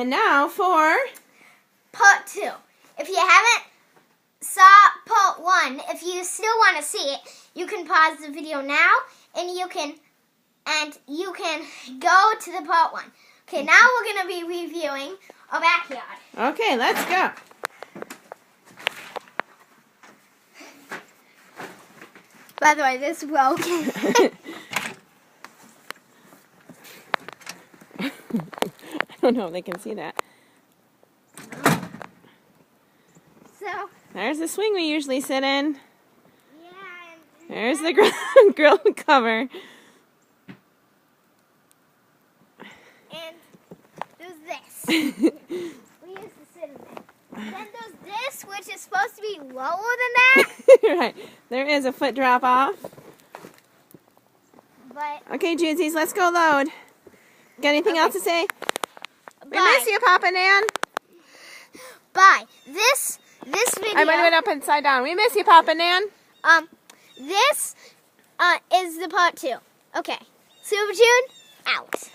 And now for part 2. If you haven't saw part 1, if you still want to see it, you can pause the video now and you can go to the part 1. Okay, now we're going to be reviewing our backyard. Okay, let's go. By the way, this is broken. I don't know if they can see that. So, there's the swing we usually sit in. yeah. There's the grill cover. And there's this. We used to sit in there. Then there's this, which is supposed to be lower than that. Right. There is a foot drop off. But okay, Junesies, let's go load. Got anything else to say? We bye. miss you, Papa Nan. Bye. This video. I'm gonna up upside down. We miss you, Papa Nan. This is the part 2. Okay. Super June out.